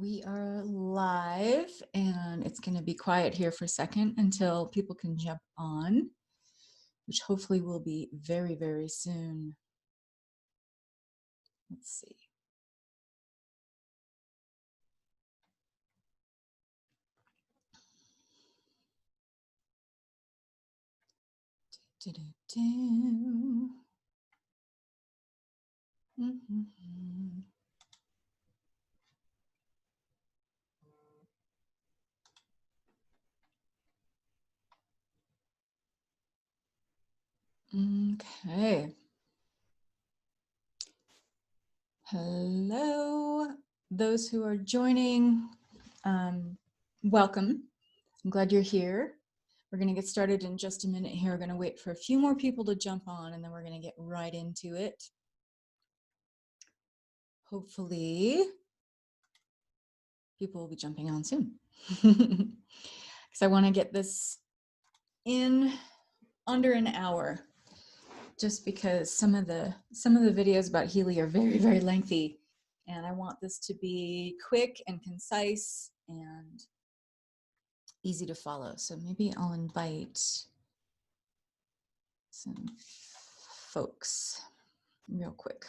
We are live, and it's going to be quiet here for a second until people can jump on, which hopefully will be very, very soon. Let's see. Okay. Hello, those who are joining, welcome. I'm glad you're here. We're going to get started in just a minute here. We're going to wait for a few more people to jump on, and then we're going to get right into it. Hopefully, people will be jumping on soon. Because I want to get this in under an hour, just because some of the videos about Healy are very, very lengthy, and I want this to be quick and concise and easy to follow. So maybe I'll invite some folks real quick.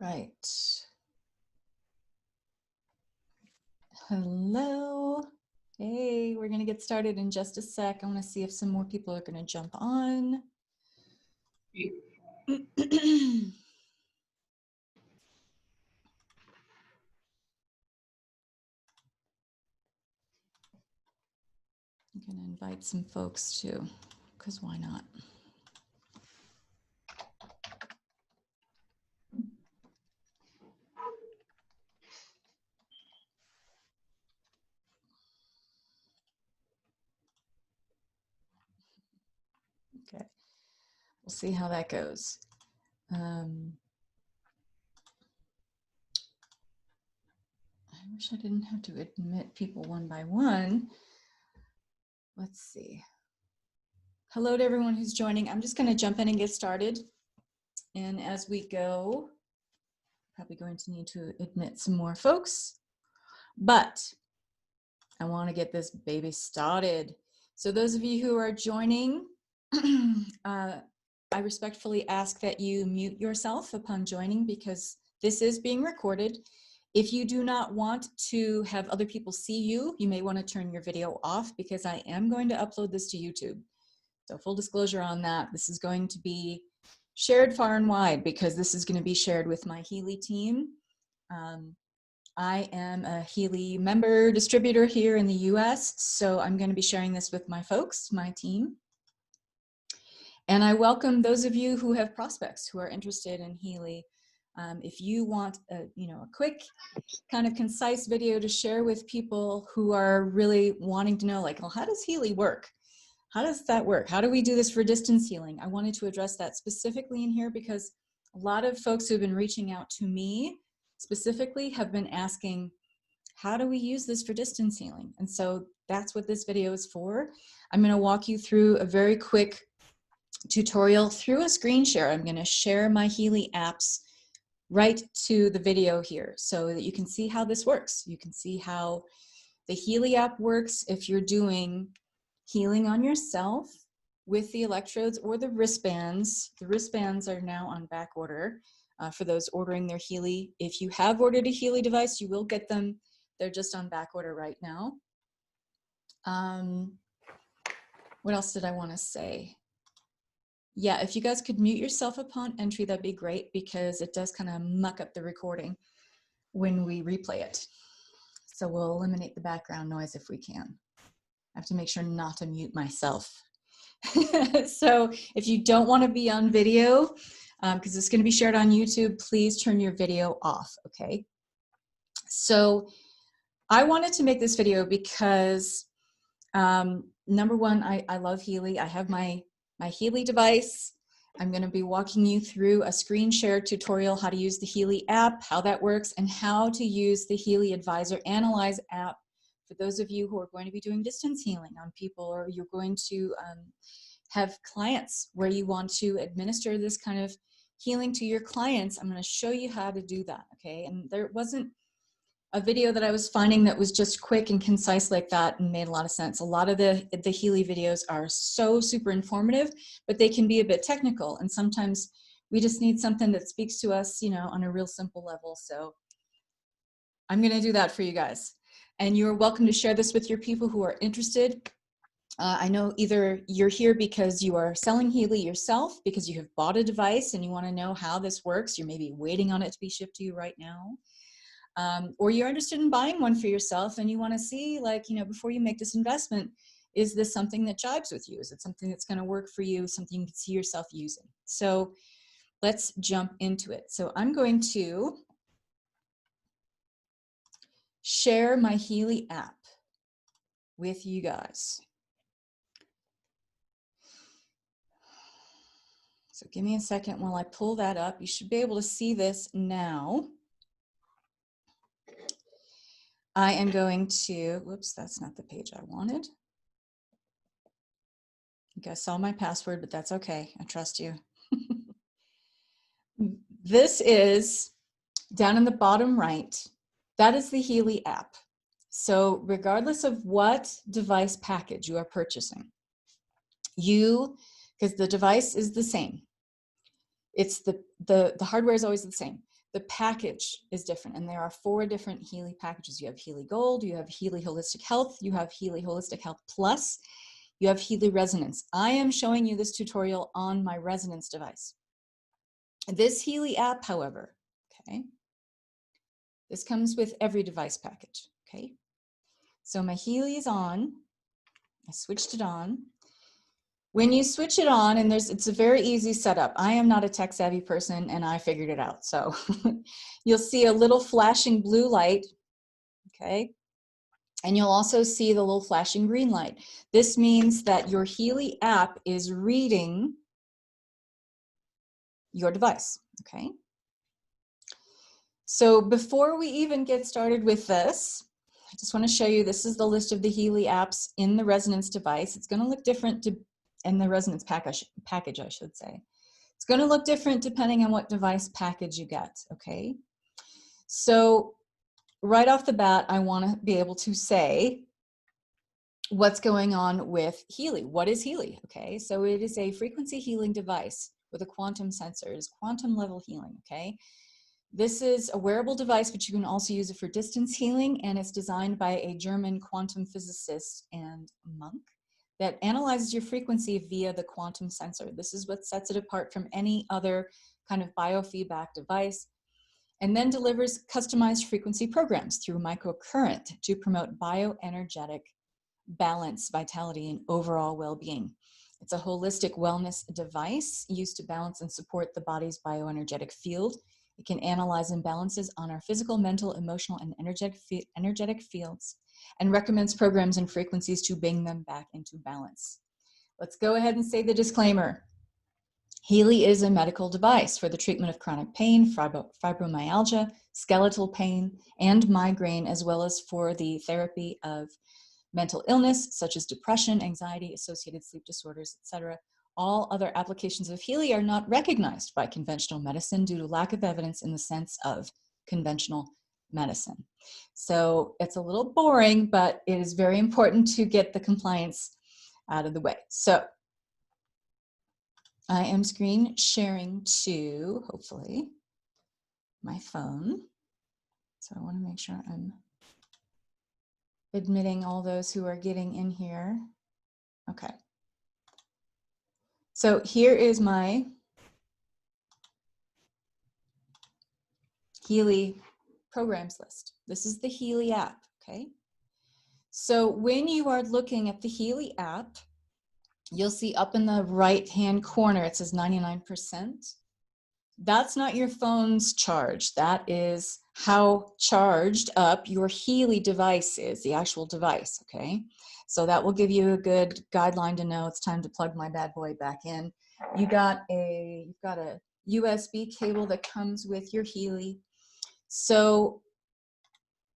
Right. Hello. Hey, we're going to get started in just a sec. I want to see if some more people are going to jump on. I'm going to invite some folks too, because why not? Okay, we'll see how that goes. I wish I didn't have to admit people one by one. Let's see. Hello to everyone who's joining. I'm just going to jump in and get started. And as we go, probably going to need to admit some more folks, but I want to get this baby started. So those of you who are joining, I respectfully ask that you mute yourself upon joining, because this is being recorded. If you do not want to have other people see you, you may want to turn your video off, because I am going to upload this to YouTube. So full disclosure on that, this is going to be shared far and wide, because this is going to be shared with my Healy team. I am a Healy member distributor here in the US, so I'm going to be sharing this with my folks, my team. And I welcome those of you who have prospects who are interested in Healy. If you want a quick, kind of concise video to share with people who are really wanting to know, like, well, how does Healy work? How does that work? How do we do this for distance healing? I wanted to address that specifically in here, because a lot of folks who have been reaching out to me specifically have been asking, how do we use this for distance healing? And so that's what this video is for. I'm going to walk you through a very quick tutorial through a screen share. I'm going to share my Healy apps right to the video here so that you can see how this works. You can see how the Healy app works if you're doing healing on yourself with the electrodes or the wristbands. The wristbands are now on back order for those ordering their Healy. If you have ordered a Healy device, you will get them. They're just on back order right now. What else did I want to say? Yeah, if you guys could mute yourself upon entry, that'd be great, because it does kind of muck up the recording when we replay it. So we'll eliminate the background noise if we can. I have to make sure not to mute myself. So if you don't want to be on video, because it's going to be shared on YouTube, please turn your video off, okay? So I wanted to make this video because number one, I love Healy. I have my Healy device. I'm going to be walking you through a screen share tutorial how to use the Healy app, how that works, and how to use the Healy Advisor Analyse app for those of you who are going to be doing distance healing on people, or you're going to have clients where you want to administer this kind of healing to your clients. I'm going to show you how to do that, okay? And there wasn't a video that I was finding that was just quick and concise like that and made a lot of sense. A lot of the Healy videos are so super informative, but they can be a bit technical. And sometimes we just need something that speaks to us, you know, on a real simple level. So I'm going to do that for you guys. And you're welcome to share this with your people who are interested. I know either you're here because you are selling Healy yourself, because you have bought a device and you want to know how this works. You're maybe waiting on it to be shipped to you right now. Or you're interested in buying one for yourself and you want to see, like, you know, before you make this investment, is this something that jibes with you? Is it something that's going to work for you, something you can see yourself using? So let's jump into it. So I'm going to share my Healy app with you guys. So give me a second while I pull that up. You should be able to see this now. I am going to, whoops, that's not the page I wanted. You guys saw my password, but that's okay. I trust you. This is down in the bottom right. That is the Healy app. So regardless of what device package you are purchasing, because the device is the same. It's the hardware is always the same. The package is different, and there are 4 different Healy packages. You have Healy Gold, you have Healy Holistic Health, you have Healy Holistic Health Plus, you have Healy Resonance. I am showing you this tutorial on my Resonance device. This Healy app, however, okay, this comes with every device package, okay? So my Healy is on. I switched it on. When you switch it on, and it's a very easy setup. I am not a tech savvy person and I figured it out. So you'll see a little flashing blue light, okay? And you'll also see the little flashing green light. This means that your Healy app is reading your device, okay? So before we even get started with this, I just want to show you, this is the list of the Healy apps in the Resonance device. It's going to look different in the Resonance package, I should say. It's going to look different depending on what device package you get, okay? So right off the bat, I want to be able to say what's going on with Healy. What is Healy? Okay, so it is a frequency healing device with a quantum sensor. It is quantum level healing, okay? This is a wearable device, but you can also use it for distance healing, and it's designed by a German quantum physicist and monk that analyzes your frequency via the quantum sensor. This is what sets it apart from any other kind of biofeedback device, and then delivers customized frequency programs through microcurrent to promote bioenergetic balance, vitality, and overall well-being. It's a holistic wellness device used to balance and support the body's bioenergetic field. It can analyze imbalances on our physical, mental, emotional, and energetic fields, and recommends programs and frequencies to bring them back into balance. Let's go ahead and say the disclaimer. Healy is a medical device for the treatment of chronic pain, fibromyalgia, skeletal pain, and migraine, as well as for the therapy of mental illness, such as depression, anxiety, associated sleep disorders, etc. All other applications of Healy are not recognized by conventional medicine due to lack of evidence in the sense of conventional medicine. So it's a little boring, but it is very important to get the compliance out of the way. So I am screen sharing to, hopefully, my phone. So I want to make sure I'm admitting all those who are getting in here. Okay. So here is my Healy programs list. This is the Healy app, okay? So when you are looking at the Healy app, you'll see up in the right-hand corner, it says 99%. That's not your phone's charge. That is how charged up your Healy device is, the actual device, okay? So that will give you a good guideline to know it's time to plug my bad boy back in. You've got a USB cable that comes with your Healy. So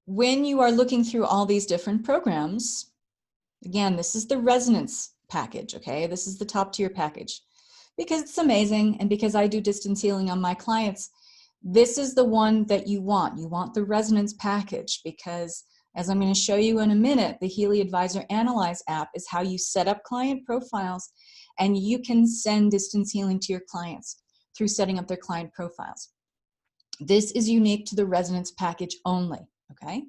when you are looking through all these different programs, again, this is the resonance package, okay? This is the top tier package because it's amazing, and because I do distance healing on my clients, this is the one that you want. You want the resonance package because, as I'm going to show you in a minute, the Healy Advisor Analyse app is how you set up client profiles, and you can send distance healing to your clients through setting up their client profiles. This is unique to the resonance package only, okay?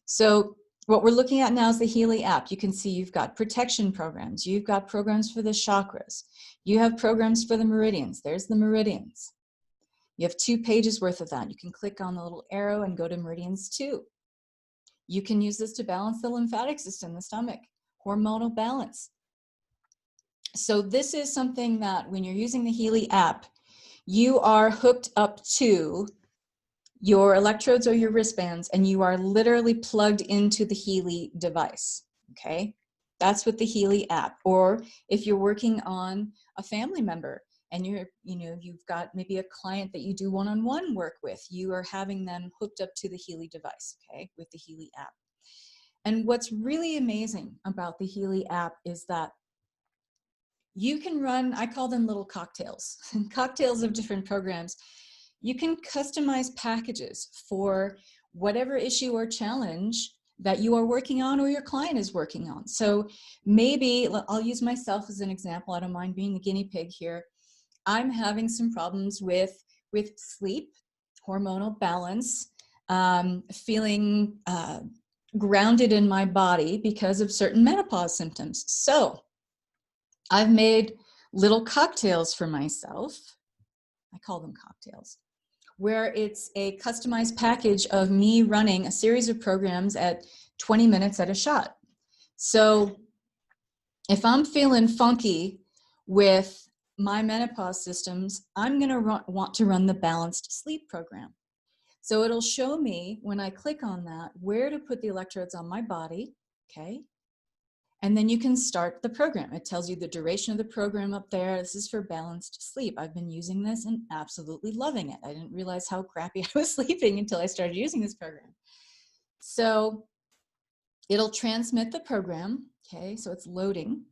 So what we're looking at now is the Healy app. You can see you've got protection programs. You've got programs for the chakras. You have programs for the meridians. There's the meridians. You have 2 pages worth of that. You can click on the little arrow and go to meridians 2. You can use this to balance the lymphatic system, the stomach, hormonal balance. So this is something that when you're using the Healy app, you are hooked up to your electrodes or your wristbands, and you are literally plugged into the Healy device, okay? That's with the Healy app. Or if you're working on a family member and you've got maybe a client that you do one-on-one work with, you are having them hooked up to the Healy device, okay, with the Healy app. And what's really amazing about the Healy app is that you can run, I call them little cocktails, cocktails of different programs. You can customize packages for whatever issue or challenge that you are working on or your client is working on. So maybe, I'll use myself as an example. I don't mind being the guinea pig here. I'm having some problems with sleep, hormonal balance, feeling grounded in my body because of certain menopause symptoms. So I've made little cocktails for myself. I call them cocktails, where it's a customized package of me running a series of programs at 20 minutes at a shot. So if I'm feeling funky with my menopause systems, I'm going to want to run the balanced sleep program. So it'll show me when I click on that where to put the electrodes on my body, okay? And then you can start the program. It tells you the duration of the program up there. This is for balanced sleep. I've been using this and absolutely loving it. I didn't realize how crappy I was sleeping until I started using this program. So it'll transmit the program, okay? So it's loading.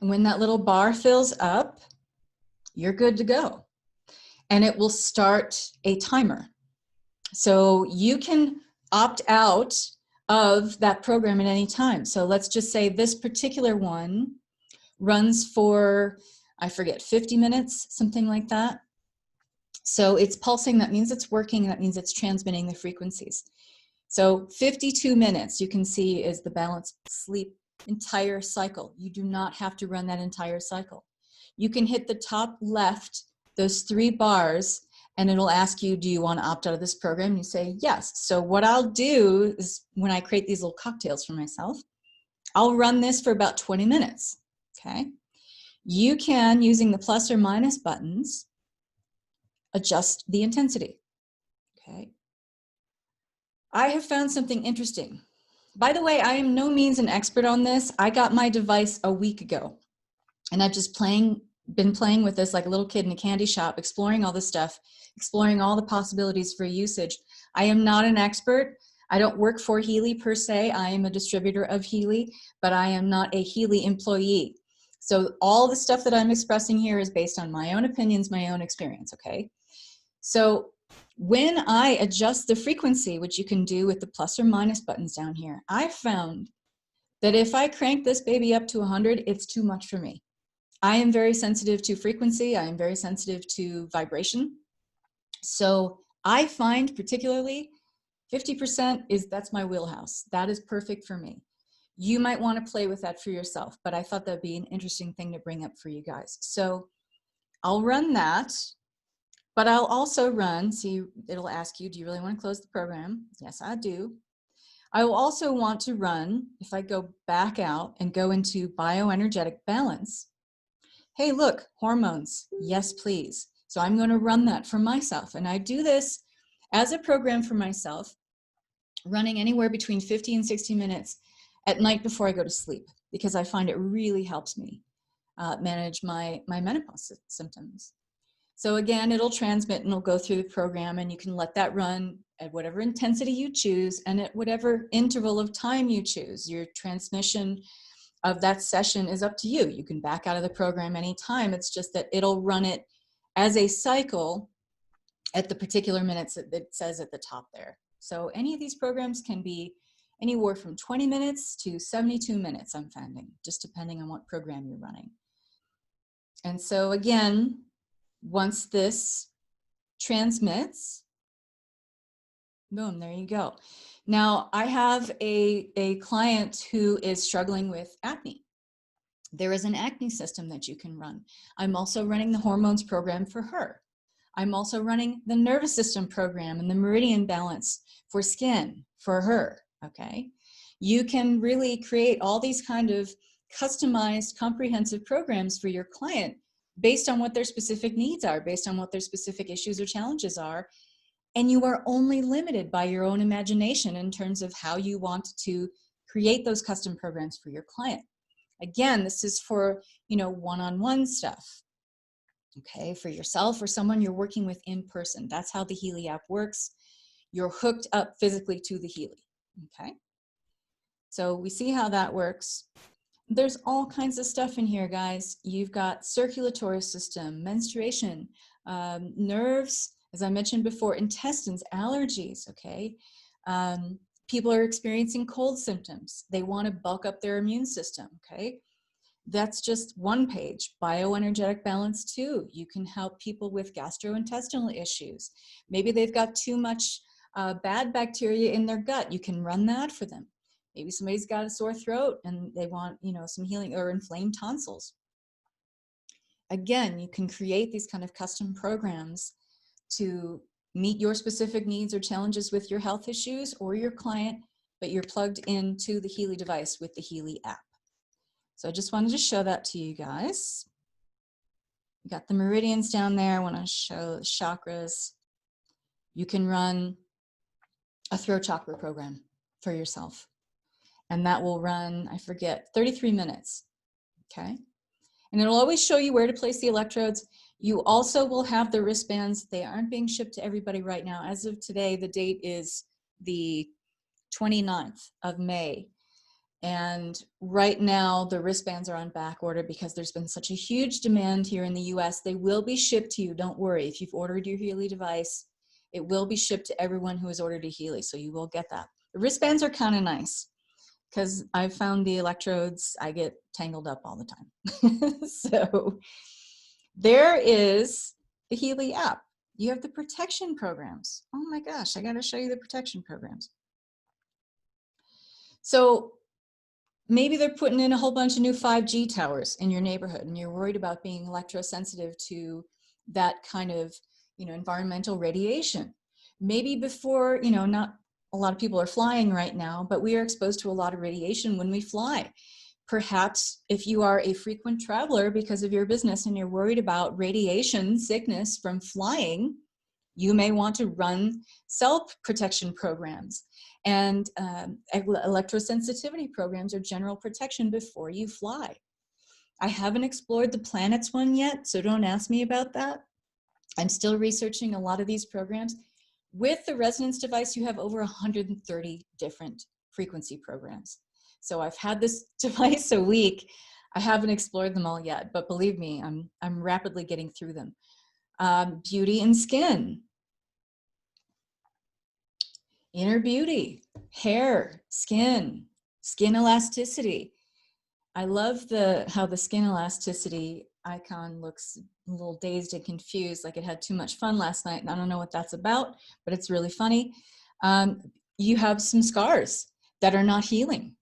And when that little bar fills up, you're good to go. And it will start a timer. So you can opt out of that program at any time. So let's just say this particular one runs for, I forget, 50 minutes, something like that. So it's pulsing, that means it's working, that means it's transmitting the frequencies. So 52 minutes, you can see, is the balanced sleep entire cycle. You do not have to run that entire cycle. You can hit the top left, those 3 bars, and it'll ask you, do you want to opt out of this program? You say yes. So what I'll do is when I create these little cocktails for myself, I'll run this for about 20 minutes, okay? You can, using the plus or minus buttons, adjust the intensity, okay? I have found something interesting. By the way, I am no means an expert on this. I got my device a week ago, and I've just been playing with this like a little kid in a candy shop, exploring all this stuff, exploring all the possibilities for usage. I am not an expert. I don't work for Healy per se. I am a distributor of Healy, but I am not a Healy employee. So all the stuff that I'm expressing here is based on my own opinions, my own experience, okay? So when I adjust the frequency, which you can do with the plus or minus buttons down here, I found that if I crank this baby up to 100, it's too much for me. I am very sensitive to frequency. I am very sensitive to vibration. So I find particularly 50% that's my wheelhouse. That is perfect for me. You might want to play with that for yourself, but I thought that'd be an interesting thing to bring up for you guys. So I'll run that, but I'll also run, see, it'll ask you, do you really want to close the program? Yes, I do. I will also want to run, if I go back out and go into bioenergetic balance, hey, look, hormones, yes, please. So I'm going to run that for myself. And I do this as a program for myself, running anywhere between 50 and 60 minutes at night before I go to sleep, because I find it really helps me manage my menopause symptoms. So again, it'll transmit and it'll go through the program, and you can let that run at whatever intensity you choose and at whatever interval of time you choose. Your transmission of that session is up to you. You can back out of the program anytime. It's just that it'll run it as a cycle at the particular minutes that it says at the top there. So any of these programs can be anywhere from 20 minutes to 72 minutes, I'm finding, just depending on what program you're running. And so again, once this transmits, boom, there you go. Now I have a client who is struggling with acne. There is an acne system that you can run. I'm also running the hormones program for her. I'm also running the nervous system program and the meridian balance for skin for her, okay? You can really create all these kind of customized, comprehensive programs for your client based on what their specific needs are, based on what their specific issues or challenges are. And you are only limited by your own imagination in terms of how you want to create those custom programs for your client. Again, this is for, one-on-one stuff. Okay, for yourself or someone you're working with in person. That's how the Healy app works. You're hooked up physically to the Healy. Okay, so we see how that works. There's all kinds of stuff in here, guys. You've got circulatory system, menstruation, nerves, as I mentioned before, intestines, allergies. Okay, people are experiencing cold symptoms. They want to bulk up their immune system. Okay. That's just one page. Bioenergetic balance too. You can help people with gastrointestinal issues. Maybe they've got too much bad bacteria in their gut. You can run that for them. Maybe somebody's got a sore throat and they want, some healing, or inflamed tonsils. Again, you can create these kind of custom programs to meet your specific needs or challenges with your health issues or your client, but you're plugged into the Healy device with the Healy app. So I just wanted to show that to you guys. You got the meridians down there. I want to show the chakras. You can run a throat chakra program for yourself. And that will run, I forget, 33 minutes. Okay. And it'll always show you where to place the electrodes. You also will have the wristbands. They aren't being shipped to everybody right now. As of today, the date is the 29th of May. And right now, the wristbands are on back order because there's been such a huge demand here in the US. They will be shipped to you. Don't worry. If you've ordered your Healy device, it will be shipped to everyone who has ordered a Healy. So you will get that. The wristbands are kind of nice because I've found the electrodes, I get tangled up all the time. So there is the Healy app. You have the protection programs. Oh my gosh, I got to show you the protection programs. So maybe they're putting in a whole bunch of new 5G towers in your neighborhood and you're worried about being electrosensitive to that kind of, environmental radiation. Maybe before, not a lot of people are flying right now, but we are exposed to a lot of radiation when we fly. Perhaps if you are a frequent traveler because of your business and you're worried about radiation sickness from flying, you may want to run cell protection programs and electrosensitivity programs or general protection before you fly. I haven't explored the planets one yet, so don't ask me about that. I'm still researching a lot of these programs. With the resonance device, you have over 130 different frequency programs. So I've had this device a week. I haven't explored them all yet, but believe me, I'm rapidly getting through them. Beauty and skin. Inner beauty, hair, skin elasticity. I love how the skin elasticity icon looks a little dazed and confused, like it had too much fun last night. And I don't know what that's about, but it's really funny. You have some scars that are not healing.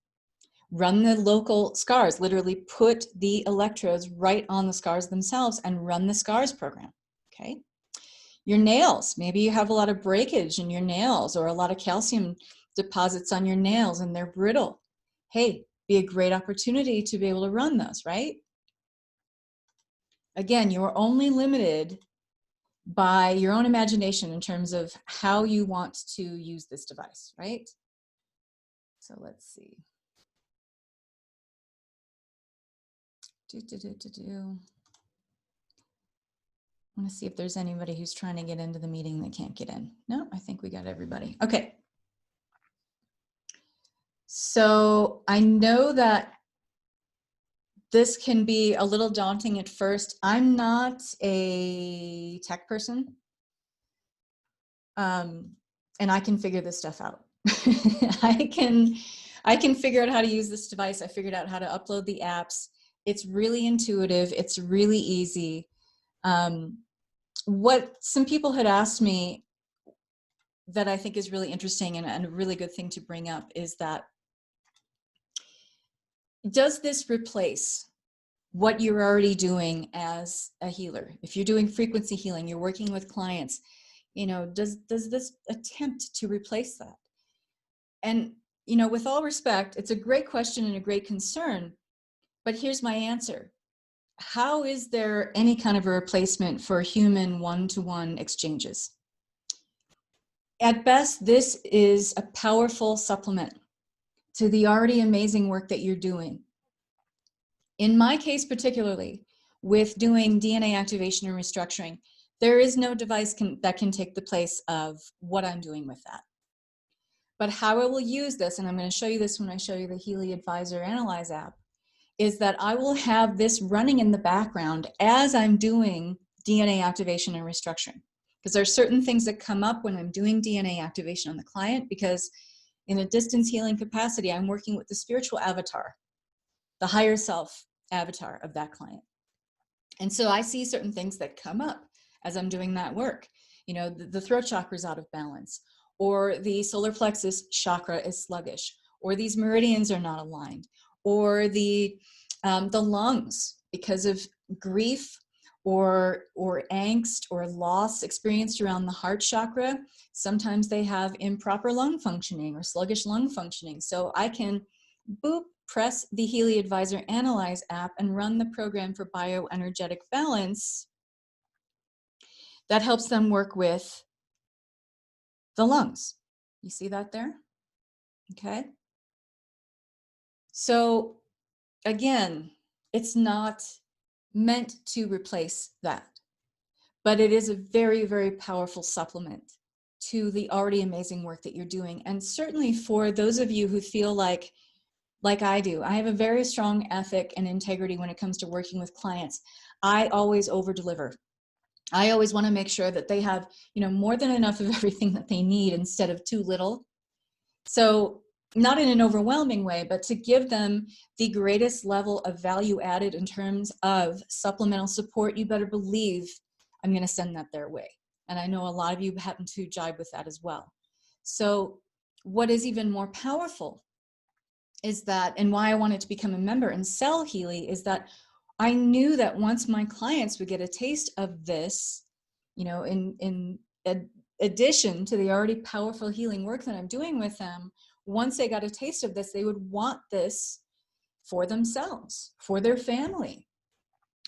Run the local scars, literally put the electrodes right on the scars themselves and run the scars program, okay? Your nails, maybe you have a lot of breakage in your nails or a lot of calcium deposits on your nails and they're brittle. Hey, be a great opportunity to be able to run those, right? Again, you're only limited by your own imagination in terms of how you want to use this device, right? So let's see. I want to see if there's anybody who's trying to get into the meeting that can't get in. No, I think we got everybody. Okay. So I know that this can be a little daunting at first. I'm not a tech person, and I can figure this stuff out. I can figure out how to use this device. I figured out how to upload the apps. It's really intuitive. It's really easy. What some people had asked me that I think is really interesting and a really good thing to bring up is that, does this replace what you're already doing as a healer? If you're doing frequency healing, you're working with clients, you know, does this attempt to replace that? And, you know, with all respect, it's a great question and a great concern, but here's my answer. How is there any kind of a replacement for human one-to-one exchanges? At best, this is a powerful supplement to the already amazing work that you're doing. In my case, particularly with doing DNA activation and restructuring, there is no device that can take the place of what I'm doing with that. But how I will use this, and I'm going to show you this when I show you the Healy Advisor Analyse app, is that I will have this running in the background as I'm doing DNA activation and restructuring. Because there are certain things that come up when I'm doing DNA activation on the client, because in a distance healing capacity, I'm working with the spiritual avatar, the higher self avatar of that client. And so I see certain things that come up as I'm doing that work. You know, the throat chakra is out of balance, or the solar plexus chakra is sluggish, or these meridians are not aligned, or the lungs, because of grief or angst or loss experienced around the heart chakra, sometimes they have improper lung functioning or sluggish lung functioning. So I can press the Healy Advisor Analyse app and run the program for bioenergetic balance that helps them work with the lungs. You see that there? Okay. So again, it's not meant to replace that, but it is a very, very powerful supplement to the already amazing work that you're doing. And certainly for those of you who feel like I do, I have a very strong ethic and integrity when it comes to working with clients. I always over-deliver. I always want to make sure that they have, you know, more than enough of everything that they need instead of too little. So not in an overwhelming way, but to give them the greatest level of value added in terms of supplemental support, you better believe I'm going to send that their way. And I know a lot of you happen to jibe with that as well. So what is even more powerful is that, and why I wanted to become a member and sell Healy, is that I knew that once my clients would get a taste of this, you know, in addition to the already powerful healing work that I'm doing with them, once they got a taste of this, they would want this for themselves, for their family,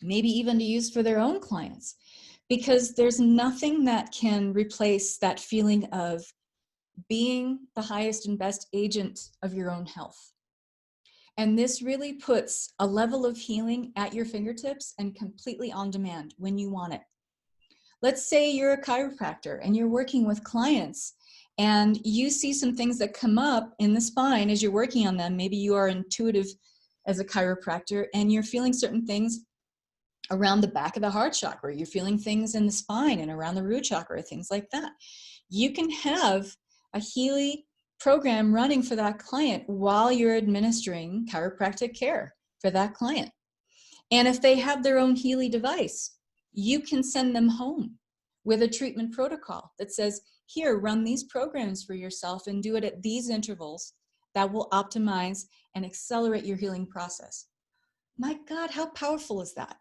maybe even to use for their own clients, because there's nothing that can replace that feeling of being the highest and best agent of your own health. And this really puts a level of healing at your fingertips and completely on demand when you want it. Let's say you're a chiropractor and you're working with clients and you see some things that come up in the spine as you're working on them. Maybe you are intuitive as a chiropractor and you're feeling certain things around the back of the heart chakra. You're feeling things in the spine and around the root chakra, things like that. You can have a Healy program running for that client while you're administering chiropractic care for that client. And if they have their own Healy device, you can send them home with a treatment protocol that says, here, run these programs for yourself and do it at these intervals that will optimize and accelerate your healing process. My God, how powerful is that?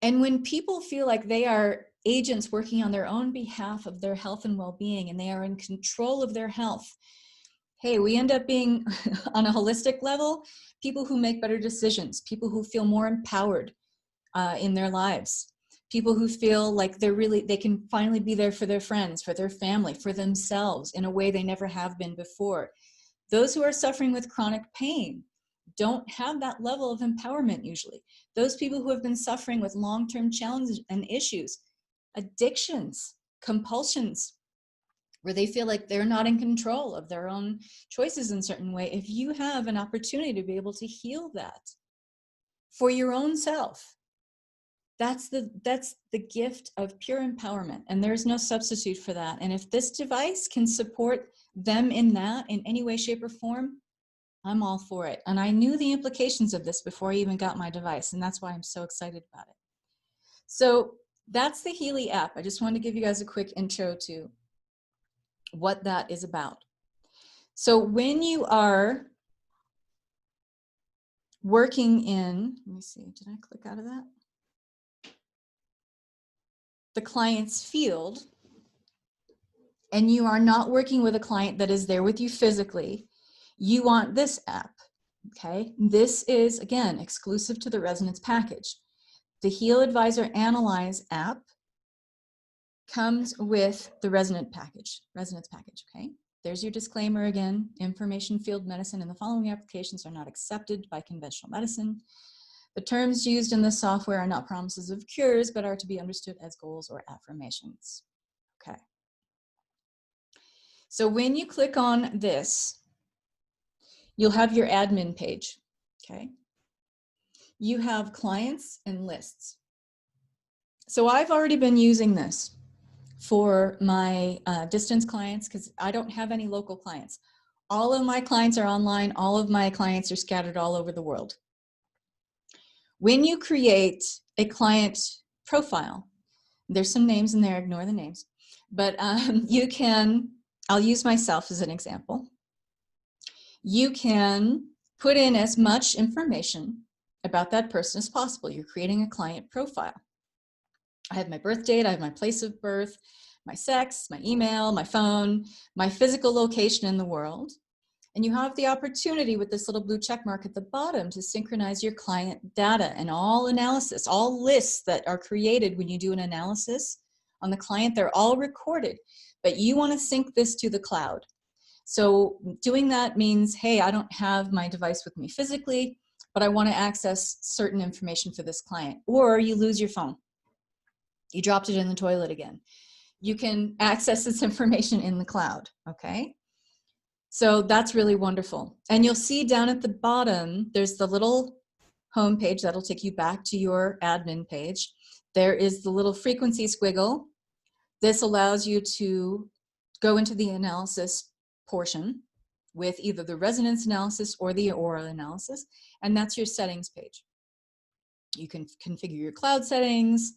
And when people feel like they are agents working on their own behalf of their health and well-being, and they are in control of their health, hey, we end up being, on a holistic level, people who make better decisions, people who feel more empowered in their lives, people who feel like they can finally be there for their friends, for their family, for themselves in a way they never have been before. Those who are suffering with chronic pain don't have that level of empowerment usually. Those people who have been suffering with long-term challenges and issues, addictions, compulsions, where they feel like they're not in control of their own choices in a certain way, if you have an opportunity to be able to heal that for your own self, that's the gift of pure empowerment, and there's no substitute for that. And if this device can support them in that in any way, shape, or form, I'm all for it. And I knew the implications of this before I even got my device, and that's why I'm so excited about it. So that's the Healy app. I just wanted to give you guys a quick intro to what that is about. So when you are working in, let me see, did I click out of that? The client's field, and you are not working with a client that is there with you physically, you want this app, okay? This is, again, exclusive to the Resonance package. The Healy Advisor Analyse app comes with the Resonance package, okay? There's your disclaimer again. Information field medicine and the following applications are not accepted by conventional medicine. The terms used in this software are not promises of cures, but are to be understood as goals or affirmations. Okay. So when you click on this, you'll have your admin page, okay? You have clients and lists. So I've already been using this for my distance clients because I don't have any local clients. All of my clients are online. All of my clients are scattered all over the world. When you create a client profile, there's some names in there, ignore the names, but you can, I'll use myself as an example. You can put in as much information about that person as possible. You're creating a client profile. I have my birth date, I have my place of birth, my sex, my email, my phone, my physical location in the world. And you have the opportunity with this little blue check mark at the bottom to synchronize your client data and all analysis, all lists that are created when you do an analysis on the client, they're all recorded, but you want to sync this to the cloud. So doing that means, hey, I don't have my device with me physically, but I want to access certain information for this client. Or you lose your phone. You dropped it in the toilet again. You can access this information in the cloud, okay? So that's really wonderful. And you'll see down at the bottom, there's the little home page that'll take you back to your admin page. There is the little frequency squiggle. This allows you to go into the analysis portion with either the resonance analysis or the aura analysis, and that's your settings page. You can configure your cloud settings,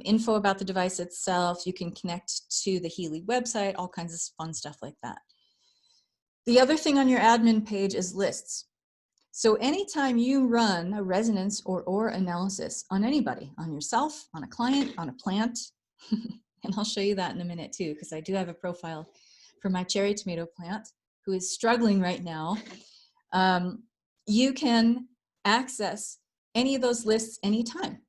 info about the device itself. You can connect to the Healy website, all kinds of fun stuff like that. The other thing on your admin page is lists. So anytime you run a resonance or aura analysis on anybody, on yourself, on a client, on a plant, and I'll show you that in a minute too, because I do have a profile for my cherry tomato plant who is struggling right now. You can access any of those lists anytime.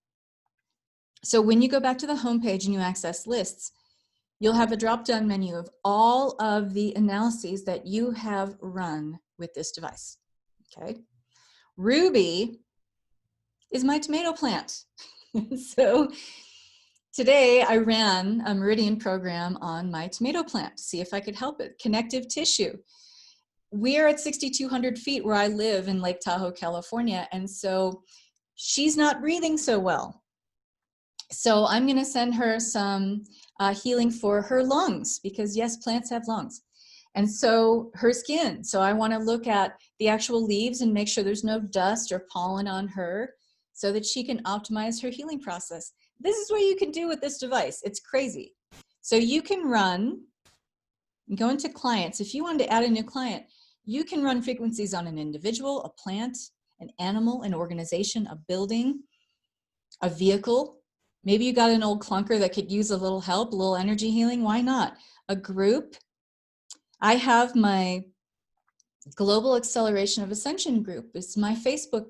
So when you go back to the home page and you access lists, you'll have a drop-down menu of all of the analyses that you have run with this device, okay? Ruby is my tomato plant. So today I ran a meridian program on my tomato plant to see if I could help it. Connective tissue. We're at 6,200 feet where I live in Lake Tahoe, California, and so she's not breathing so well. So I'm going to send her some healing for her lungs, because yes, plants have lungs. And so her skin. So I want to look at the actual leaves and make sure there's no dust or pollen on her so that she can optimize her healing process. This is what you can do with this device. It's crazy. So you can go into clients. If you wanted to add a new client, you can run frequencies on an individual, a plant, an animal, an organization, a building, a vehicle. Maybe you got an old clunker that could use a little help, a little energy healing. Why not? A group. I have my Global Acceleration of Ascension group. It's my Facebook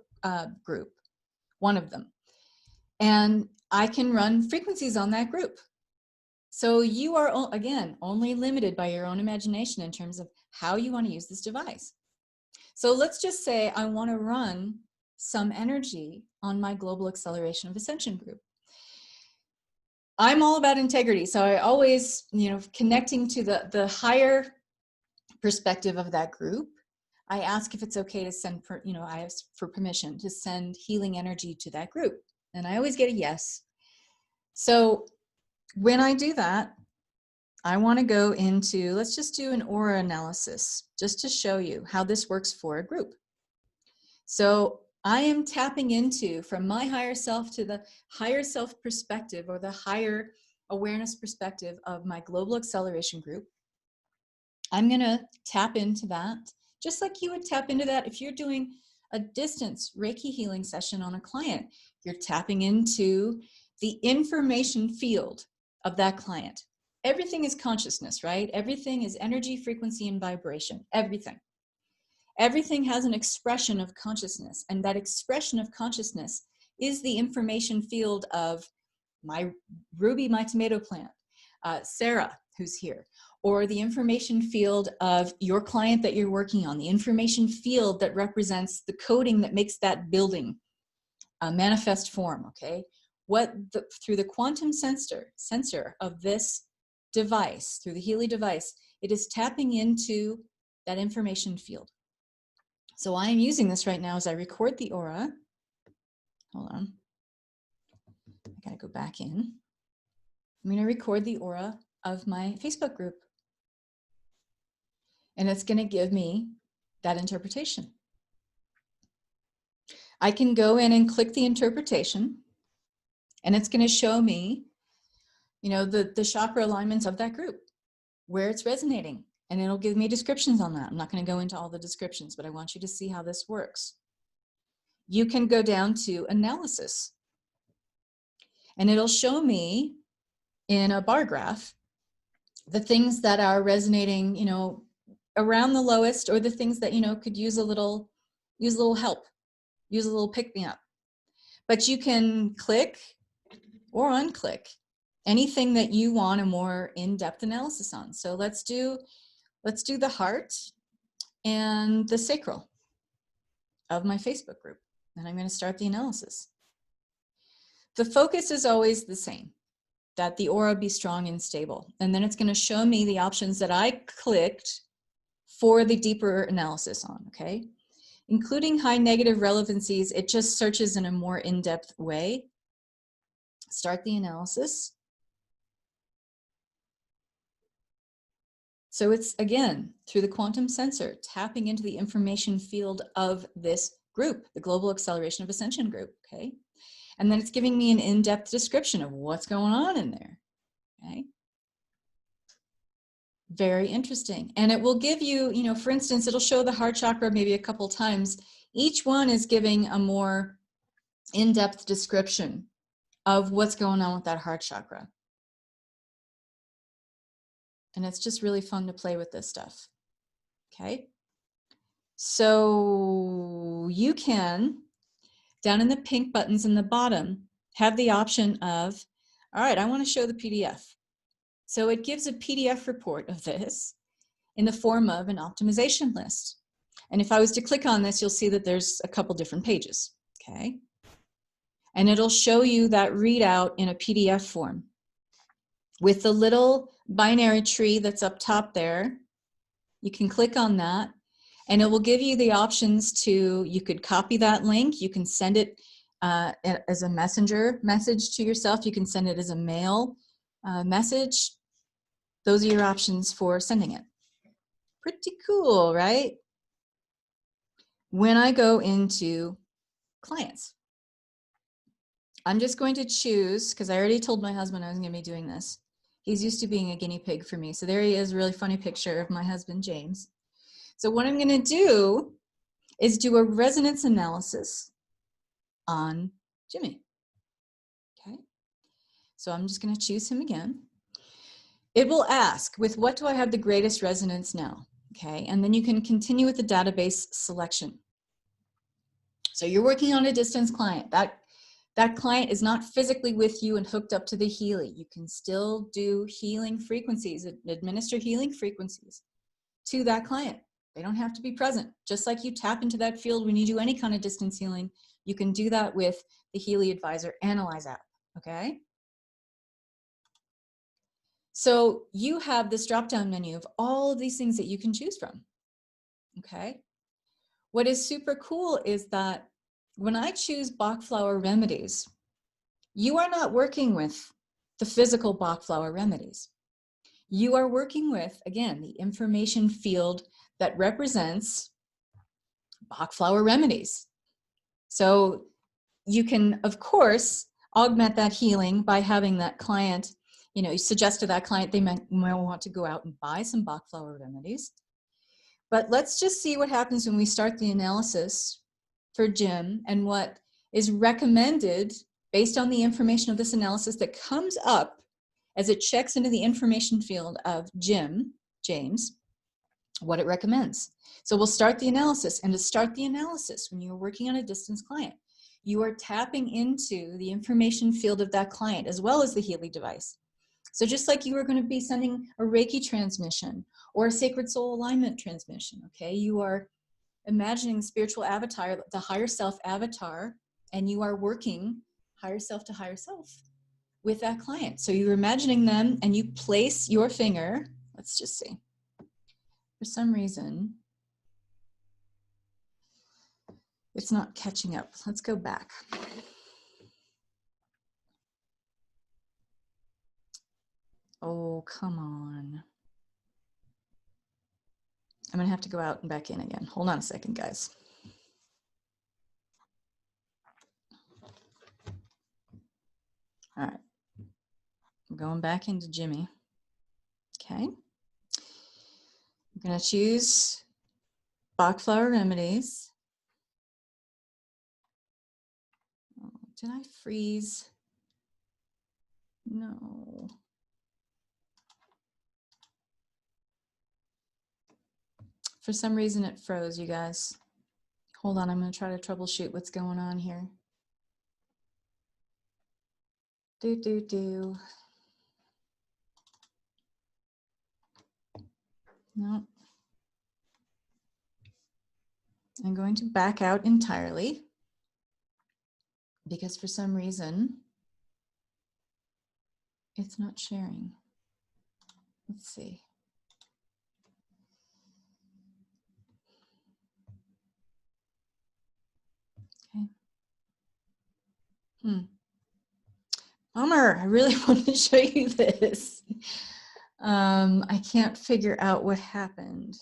group, one of them. And I can run frequencies on that group. So you are, again, only limited by your own imagination in terms of how you want to use this device. So let's just say I want to run some energy on my Global Acceleration of Ascension group. I'm all about integrity. So I always, connecting to the higher perspective of that group, I ask if it's okay to send, I ask for permission to send healing energy to that group. And I always get a yes. So when I do that, I want to go into, let's just do an aura analysis just to show you how this works for a group. So I am tapping into, from my higher self to the higher self perspective, or the higher awareness perspective of my Global Acceleration group. I'm going to tap into that just like you would tap into that if you're doing a distance Reiki healing session on a client. You're tapping into the information field of that client. Everything is consciousness, right? Everything is energy, frequency, and vibration. Everything. Everything has an expression of consciousness, and that expression of consciousness is the information field of my Ruby, my tomato plant, Sarah, who's here, or the information field of your client that you're working on, the information field that represents the coding that makes that building manifest form, okay? Through the quantum sensor of this device, through the Healy device, it is tapping into that information field. So I am using this right now as I record the aura. Hold on. I gotta go back in. I'm gonna record the aura of my Facebook group. And it's gonna give me that interpretation. I can go in and click the interpretation, and it's gonna show me, the chakra alignments of that group, where it's resonating. And it'll give me descriptions on that. I'm not gonna go into all the descriptions, but I want you to see how this works. You can go down to analysis, and it'll show me in a bar graph the things that are resonating, around the lowest, or the things that, could use a little help, use a little pick me up. But you can click or unclick anything that you want a more in-depth analysis on. So let's do the heart and the sacral of my Facebook group. And I'm going to start the analysis. The focus is always the same, that the aura be strong and stable. And then it's going to show me the options that I clicked for the deeper analysis on, okay? Including high negative relevancies, it just searches in a more in-depth way. Start the analysis. So it's, again, through the quantum sensor, tapping into the information field of this group, the Global Acceleration of Ascension group, okay? And then it's giving me an in-depth description of what's going on in there, okay? Very interesting. And it will give you, for instance, it'll show the heart chakra maybe a couple times. Each one is giving a more in-depth description of what's going on with that heart chakra. And it's just really fun to play with this stuff. Okay. So you can, down in the pink buttons in the bottom, have the option of, all right, I want to show the PDF. So it gives a PDF report of this in the form of an optimization list. And if I was to click on this, you'll see that there's a couple different pages. Okay. And it'll show you that readout in a PDF form with the little binary tree that's up top there. You can click on that, and it will give you the options to, you could copy that link, you can send it as a messenger message to yourself, you can send it as a mail message. Those are your options for sending it. Pretty cool, right? When I go into clients, I'm just going to choose, because I already told my husband I was going to be doing this. He's used to being a guinea pig for me. So there he is, a really funny picture of my husband, James. So what I'm going to do is do a resonance analysis on Jimmy. Okay. So I'm just going to choose him again. It will ask, with what do I have the greatest resonance now? Okay. And then you can continue with the database selection. So you're working on a distance client. That That client is not physically with you and hooked up to the Healy. You can still do healing frequencies, administer healing frequencies to that client. They don't have to be present. Just like you tap into that field when you do any kind of distance healing, you can do that with the Healy Advisor Analyse app, okay? So you have this drop-down menu of all of these things that you can choose from, okay? What is super cool is that when I choose Bach flower remedies, you are not working with the physical Bach flower remedies. You are working with, again, the information field that represents Bach flower remedies. So you can, of course, augment that healing by having that client, you suggest to that client they might want to go out and buy some Bach flower remedies. But let's just see what happens when we start the analysis for Jim and what is recommended based on the information of this analysis that comes up as it checks into the information field of James, what it recommends. So we'll start the analysis, and to start the analysis, when you're working on a distance client, you are tapping into the information field of that client as well as the Healy device. So just like you are going to be sending a Reiki transmission or a sacred soul alignment transmission, okay? You are imagining the spiritual avatar, the higher self avatar, and you are working higher self to higher self with that client. So you're imagining them and you place your finger, let's just see. For some reason, it's not catching up. Let's go back. Oh, come on. I'm gonna have to go out and back in again. Hold on a second, guys. All right, I'm going back into Jimmy. Okay. I'm gonna choose Bach flower remedies. Oh, did I freeze? No. For some reason it froze, you guys. Hold on, I'm gonna try to troubleshoot what's going on here. No. I'm going to back out entirely because for some reason it's not sharing. Let's see. Okay. Bummer, I really wanted to show you this. I can't figure out what happened.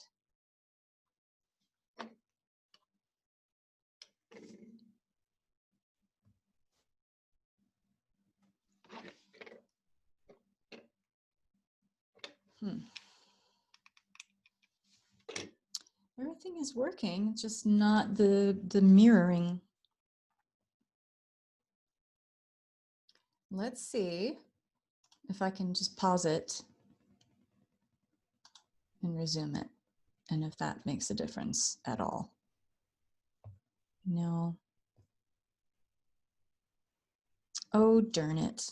Everything is working, it's just not the mirroring. Let's see if I can just pause it and resume it, and if that makes a difference at all. No. Oh, darn it.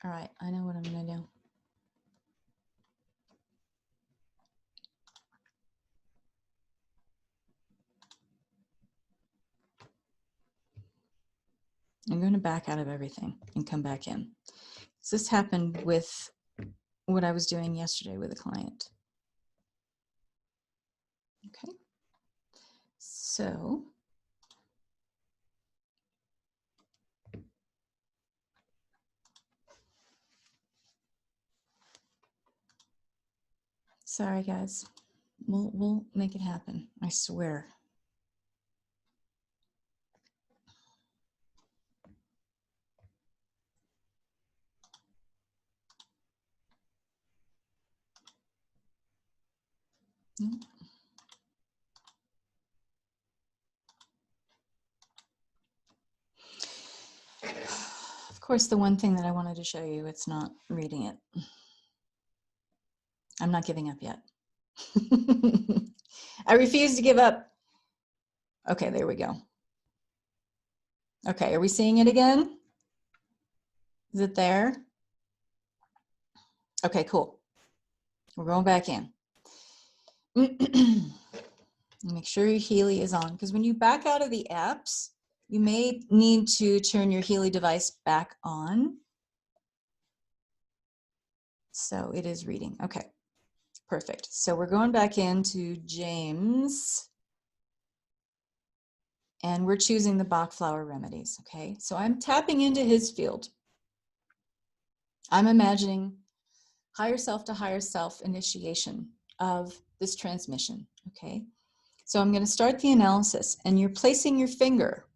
All right, I know what I'm gonna do. I'm going to back out of everything and come back in. So this happened with what I was doing yesterday with a client. Okay. So sorry, guys. We'll make it happen. I swear. Nope. Of course, the one thing that I wanted to show you, it's not reading it. I'm not giving up yet. I refuse to give up. Okay, there we go. Okay, are we seeing it again? Is it there? Okay, cool. We're going back in. Make sure your Healy is on, because when you back out of the apps, you may need to turn your Healy device back on. So it is reading. Okay, perfect. So we're going back into James, and we're choosing the Bach flower remedies. Okay, so I'm tapping into his field. I'm imagining higher self to higher self initiation of this transmission. Okay, so I'm going to start the analysis, and you're placing your finger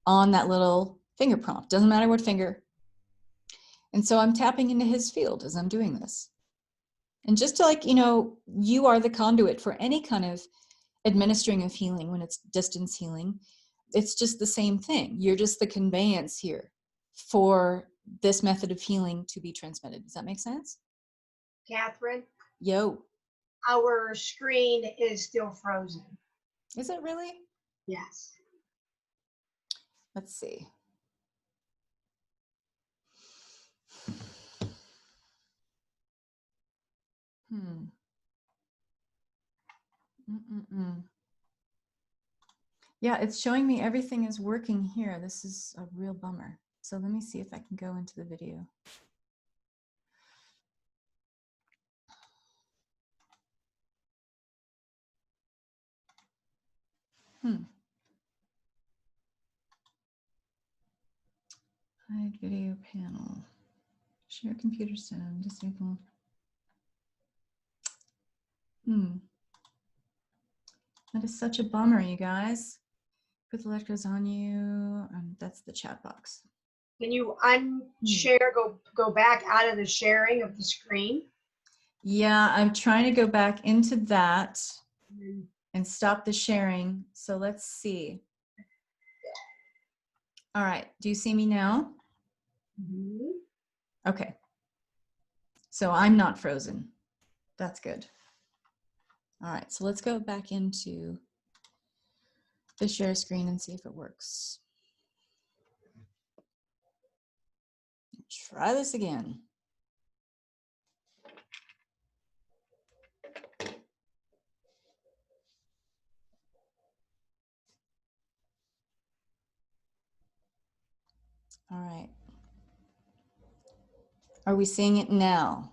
on that little finger prompt. Doesn't matter what finger. And so I'm tapping into his field as I'm doing this. And just to, like, you know, you are the conduit for any kind of administering of healing when it's distance healing. It's just the same thing. You're just the conveyance here for this method of healing to be transmitted. Does that make sense? Catherine? Yo. Our screen is still frozen. Is it really? Yes. Let's see. Yeah, it's showing me everything is working here. This is a real bummer. So let me see if I can go into the video. Hide video panel. Share computer sound. Disable. That is such a bummer, you guys. Put the electrodes on you. That's the chat box. Can you unshare, go back out of the sharing of the screen? Yeah, I'm trying to go back into that and stop the sharing. So let's see. All right, do you see me now? Okay. So I'm not frozen. That's good. All right, so let's go back into the share screen and see if it works. Try this again. All right. Are we seeing it now?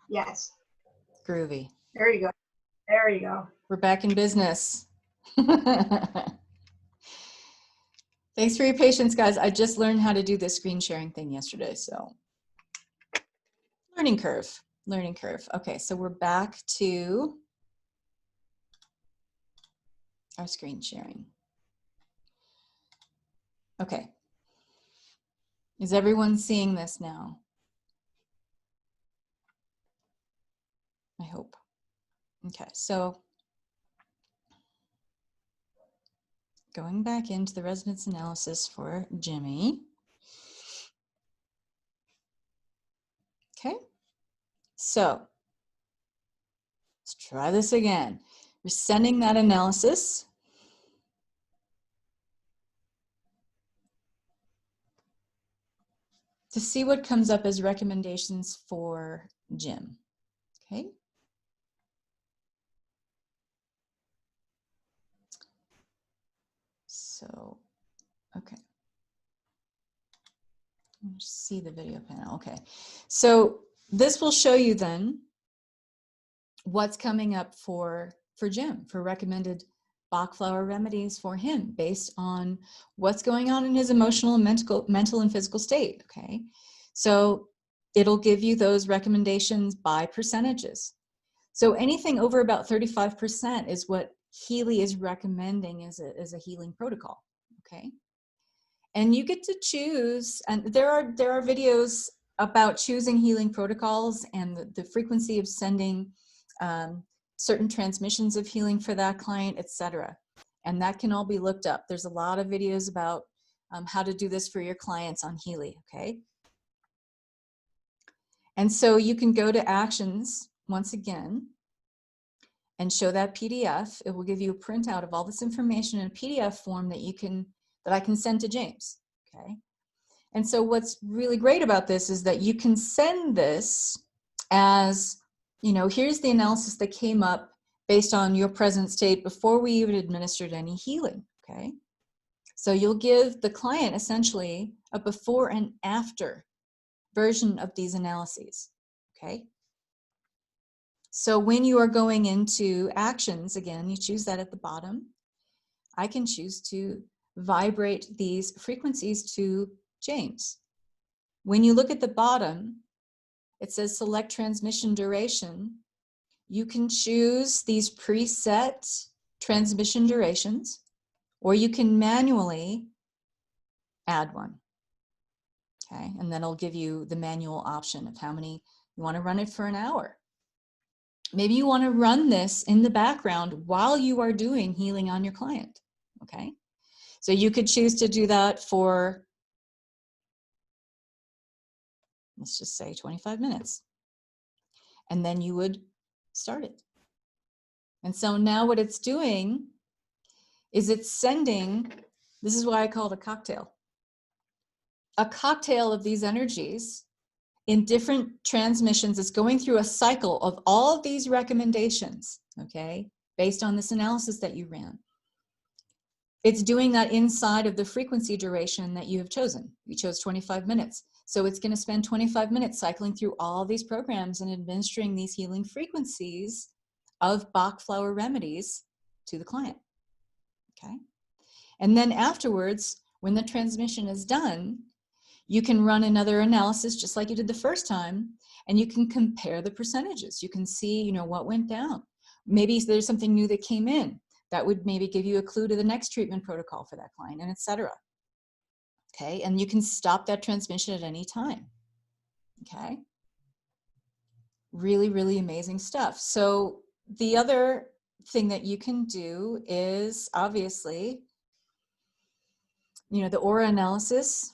Yes. Groovy. There you go. There you go. We're back in business. Thanks for your patience, guys. I just learned how to do this screen sharing thing yesterday, so learning curve, learning curve. Okay, so we're back to our screen sharing. Okay. Is everyone seeing this now? I hope. Okay, so going back into the resonance analysis for Jimmy. Okay, so let's try this again. We're sending that analysis. To see what comes up as recommendations for Jim. Okay. So, okay. Let's see the video panel. Okay. So this will show you then what's coming up for Jim, for recommended Bach flower remedies for him based on what's going on in his emotional and mental and physical state. Okay. So it'll give you those recommendations by percentages. So anything over about 35% is what Healy is recommending as a healing protocol. Okay. And you get to choose, and there are videos about choosing healing protocols and the frequency of sending certain transmissions of healing for that client, etc. And that can all be looked up. There's a lot of videos about how to do this for your clients on Healy, okay? And so you can go to actions once again and show that PDF, it will give you a printout of all this information in a PDF form that I can send to James, okay? And so what's really great about this is that you can send this as, here's the analysis that came up based on your present state before we even administered any healing, okay? So you'll give the client essentially a before and after version of these analyses, okay? So when you are going into actions, again, you choose that at the bottom. I can choose to vibrate these frequencies to James. When you look at the bottom, it says select transmission duration. You can choose these preset transmission durations, or you can manually add one. Okay, and then it'll give you the manual option of how many you want to run it for an hour. Maybe you want to run this in the background while you are doing healing on your client. Okay, so you could choose to do that for, let's just say 25 minutes. And then you would start it. And so now what it's doing is it's sending, this is why I call it a cocktail of these energies in different transmissions. It's going through a cycle of all of these recommendations, okay, based on this analysis that you ran. It's doing that inside of the frequency duration that you have chosen. You chose 25 minutes. So it's going to spend 25 minutes cycling through all these programs and administering these healing frequencies of Bach flower remedies to the client. Okay. And then afterwards, when the transmission is done, you can run another analysis just like you did the first time, and you can compare the percentages. You can see, what went down. Maybe there's something new that came in that would maybe give you a clue to the next treatment protocol for that client, and etc. Okay, and you can stop that transmission at any time. Okay, really, really amazing stuff. So the other thing that you can do is obviously, the aura analysis,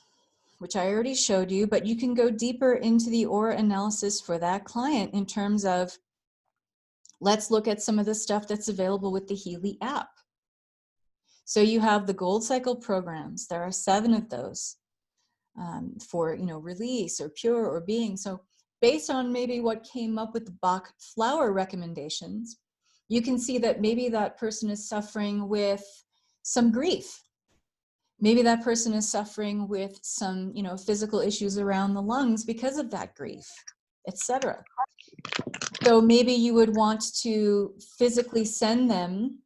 which I already showed you, but you can go deeper into the aura analysis for that client in terms of, let's look at some of the stuff that's available with the Healy app. So you have the Gold Cycle programs. There are 7 of those for, release or pure or being. So based on maybe what came up with the Bach flower recommendations, you can see that maybe that person is suffering with some grief. Maybe that person is suffering with some, physical issues around the lungs because of that grief, etc. So maybe you would want to physically send them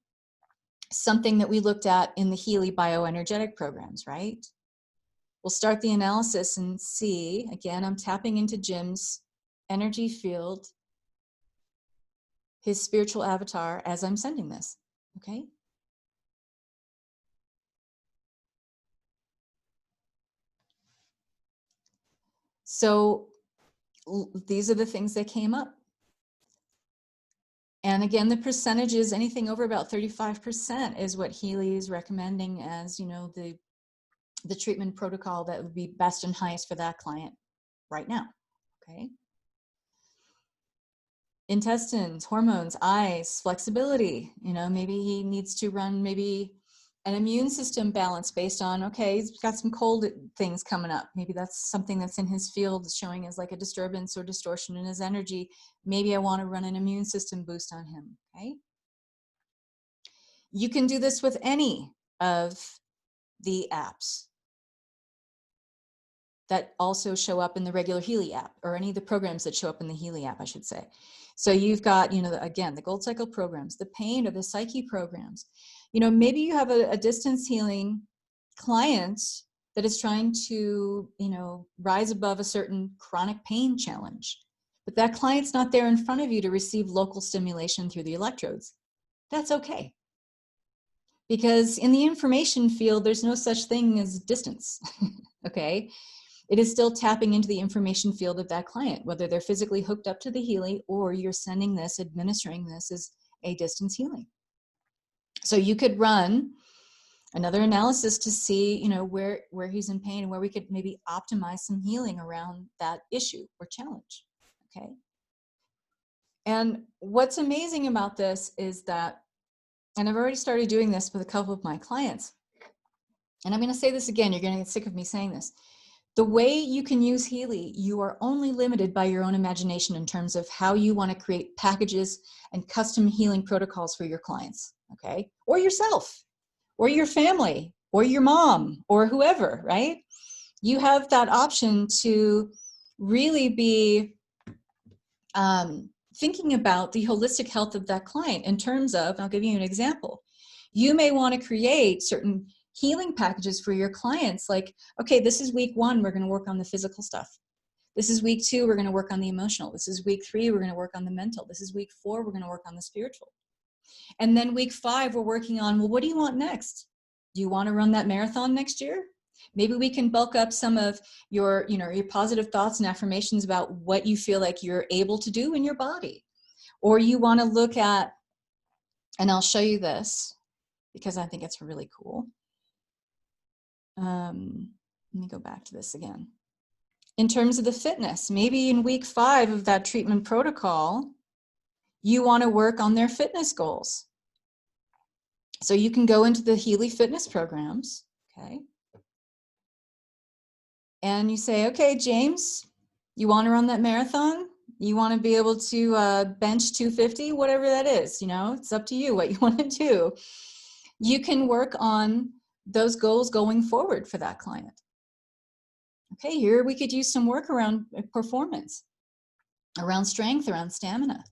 something that we looked at in the Healy bioenergetic programs, right? We'll start the analysis and see, again, I'm tapping into Jim's energy field, his spiritual avatar, as I'm sending this, okay? So these are the things that came up. And again, the percentages, anything over about 35% is what Healy is recommending as, the treatment protocol that would be best and highest for that client right now, okay? Intestines, hormones, eyes, flexibility, maybe he needs to run maybe an immune system balance based on, okay, he's got some cold things coming up. Maybe that's something that's in his field showing as like a disturbance or distortion in his energy. Maybe I want to run an immune system boost on him, okay? You can do this with any of the apps that also show up in the regular Healy app, or any of the programs that show up in the Healy app, I should say. So you've got, again, the Gold Cycle programs, the pain or the psyche programs. Maybe you have a distance healing client that is trying to, rise above a certain chronic pain challenge, but that client's not there in front of you to receive local stimulation through the electrodes. That's okay. Because in the information field, there's no such thing as distance, okay? It is still tapping into the information field of that client, whether they're physically hooked up to the Healy or you're sending this, administering this as a distance healing. So you could run another analysis to see, where he's in pain and where we could maybe optimize some healing around that issue or challenge, okay? And what's amazing about this is that, and I've already started doing this with a couple of my clients, and I'm going to say this again, you're going to get sick of me saying this. The way you can use Healy, you are only limited by your own imagination in terms of how you want to create packages and custom healing protocols for your clients, okay? Or yourself, or your family, or your mom, or whoever, right? You have that option to really be thinking about the holistic health of that client in terms of, I'll give you an example. You may want to create certain healing packages for your clients, like, okay, this is week 1, we're going to work on the physical stuff. This is week 2, we're going to work on the emotional. This is week 3, we're going to work on the mental. This is week 4, we're going to work on the spiritual. And then week 5, we're working on, well, what do you want next? Do you want to run that marathon next year? Maybe we can bulk up some of your, your positive thoughts and affirmations about what you feel like you're able to do in your body. Or you want to look at, and I'll show you this because I think it's really cool. Let me go back to this again. In terms of the fitness, maybe in week 5 of that treatment protocol, you want to work on their fitness goals. So you can go into the Healy fitness programs, okay? And you say, okay, James, you want to run that marathon? You want to be able to bench 250, whatever that is, it's up to you what you want to do. You can work on those goals going forward for that client. Okay, here we could use some work around performance, around strength, around stamina.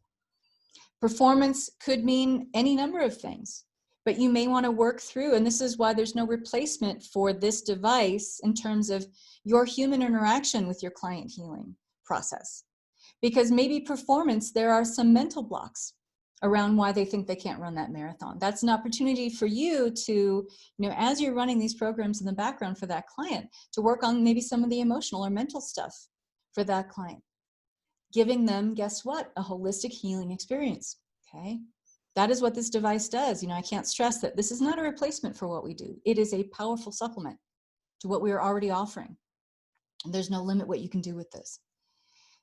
Performance could mean any number of things, but you may want to work through, and this is why there's no replacement for this device in terms of your human interaction with your client healing process. Because maybe performance, there are some mental blocks around why they think they can't run that marathon. That's an opportunity for you to, as you're running these programs in the background for that client, to work on maybe some of the emotional or mental stuff for that client. Giving them, guess what? A holistic healing experience, okay? That is what this device does. I can't stress that this is not a replacement for what we do. It is a powerful supplement to what we are already offering. And there's no limit what you can do with this.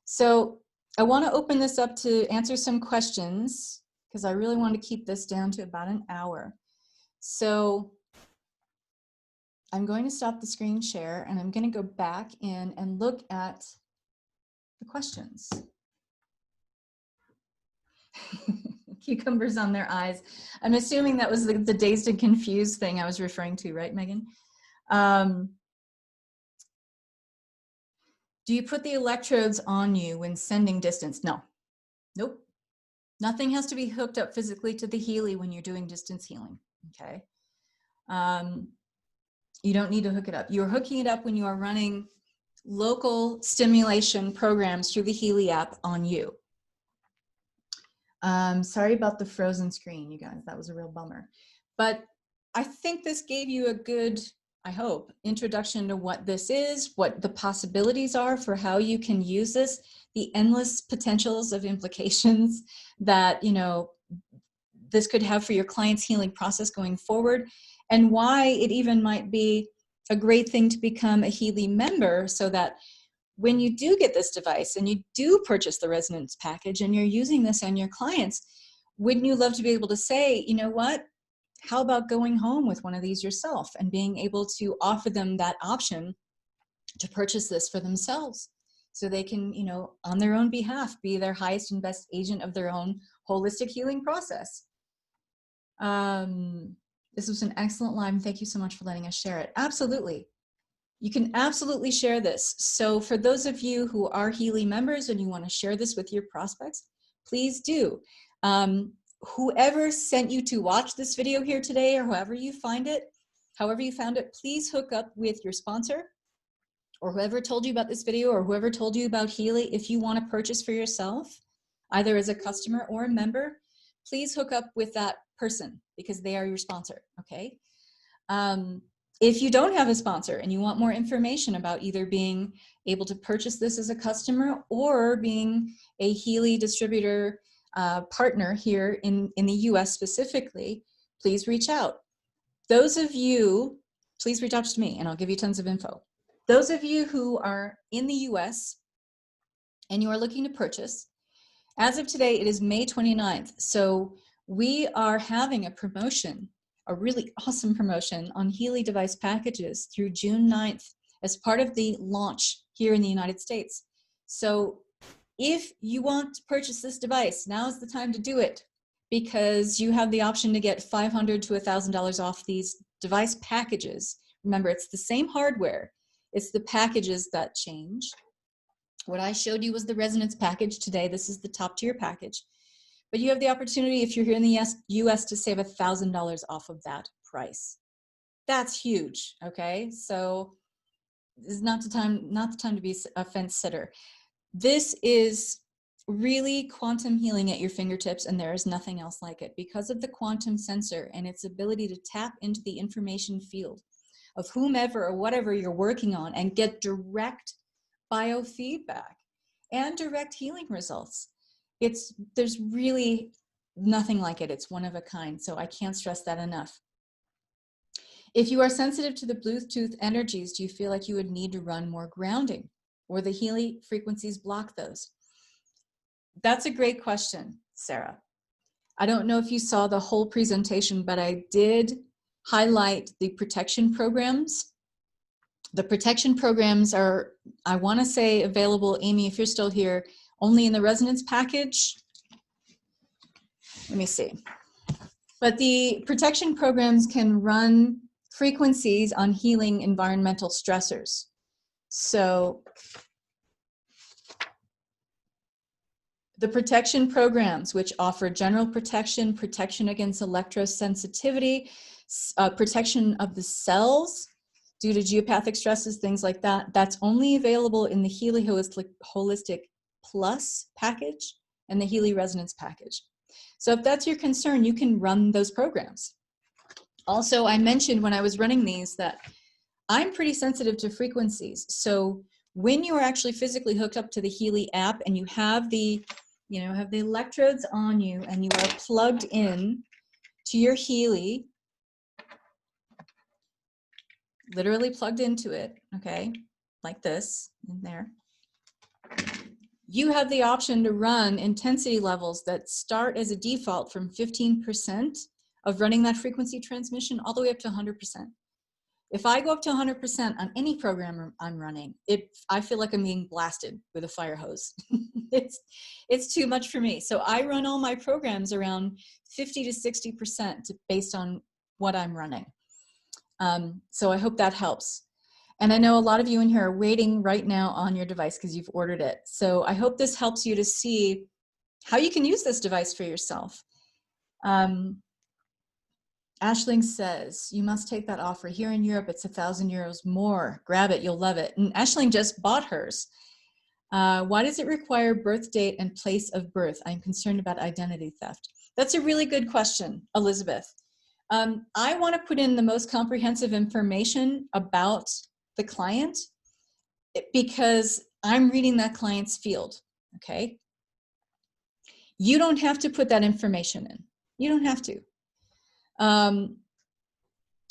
So I want to open this up to answer some questions because I really want to keep this down to about an hour. So I'm going to stop the screen share and I'm going to go back in and look at the questions. Cucumbers on their eyes. I'm assuming that was the dazed and confused thing I was referring to, right, Megan? Do you put the electrodes on you when sending distance? No. Nope. Nothing has to be hooked up physically to the Healy when you're doing distance healing, okay? You don't need to hook it up. You're hooking it up when you are running local stimulation programs through the Healy app on you. Sorry about the frozen screen, you guys. That was a real bummer. But I think this gave you a good, I hope, introduction to what this is, what the possibilities are for how you can use this, the endless potentials of implications that, this could have for your client's healing process going forward, and why it even might be a great thing to become a Healy member so that when you do get this device and you do purchase the resonance package and you're using this on your clients, wouldn't you love to be able to say, you know what, how about going home with one of these yourself and being able to offer them that option to purchase this for themselves so they can, on their own behalf, be their highest and best agent of their own holistic healing process. This was an excellent live. Thank you so much for letting us share it. Absolutely. You can absolutely share this. So for those of you who are Healy members and you want to share this with your prospects, please do. Whoever sent you to watch this video here today, or however you found it, please hook up with your sponsor or whoever told you about this video or whoever told you about Healy. If you want to purchase for yourself, either as a customer or a member, please hook up with that person because they are your sponsor, okay? If you don't have a sponsor and you want more information about either being able to purchase this as a customer or being a Healy distributor partner here in the US specifically, please reach out. Those of you, please reach out to me and I'll give you tons of info. Those of you who are in the US and you are looking to purchase, As of today, it is May 29th. So we are having a promotion, a really awesome promotion on Healy device packages through June 9th as part of the launch here in the United States. So if you want to purchase this device, now is the time to do it, because you have the option to get $500 to $1,000 off these device packages. Remember, it's the same hardware. It's the packages that change. What I showed you was the resonance package today. This is the top tier package. But you have the opportunity, if you're here in the US, to save $1,000 off of that price. That's huge, okay? So this is not the time to be a fence sitter. This is really quantum healing at your fingertips, and there is nothing else like it because of the quantum sensor and its ability to tap into the information field of whomever or whatever you're working on and get direct biofeedback and direct healing results. There's really nothing like it. It's one of a kind, so I can't stress that enough. If you are sensitive to the Bluetooth energies, do you feel like you would need to run more grounding, or the Healy frequencies block those? That's a great question, Sarah. I don't know if you saw the whole presentation, but I did highlight the protection programs. The protection programs are, I want to say, available, Amy, if you're still here, only in the resonance package. Let me see. But the protection programs can run frequencies on healing environmental stressors. So the protection programs, which offer general protection, protection against electrosensitivity, protection of the cells due to geopathic stresses, things like that, that's only available in the Healy Holistic Plus package and the Healy Resonance package. So if that's your concern, you can run those programs. Also, I mentioned when I was running these that I'm pretty sensitive to frequencies. So when you are actually physically hooked up to the Healy app and you have the electrodes on you and you are plugged in to your Healy, literally plugged into it, okay, like this in there, you have the option to run intensity levels that start as a default from 15% of running that frequency transmission all the way up to 100%. If I go up to 100% on any program I'm running, I feel like I'm being blasted with a fire hose. It's too much for me. So I run all my programs around 50 to 60% based on what I'm running. So I hope that helps. And I know a lot of you in here are waiting right now on your device because you've ordered it. So I hope this helps you to see how you can use this device for yourself. Ashling says, you must take that offer. Here in Europe, it's €1,000 more. Grab it, you'll love it. And Ashling just bought hers. Why does it require birth date and place of birth? I'm concerned about identity theft. That's a really good question, Elizabeth. I want to put in the most comprehensive information about the client because I'm reading that client's field, okay? You don't have to put that information in. You don't have to.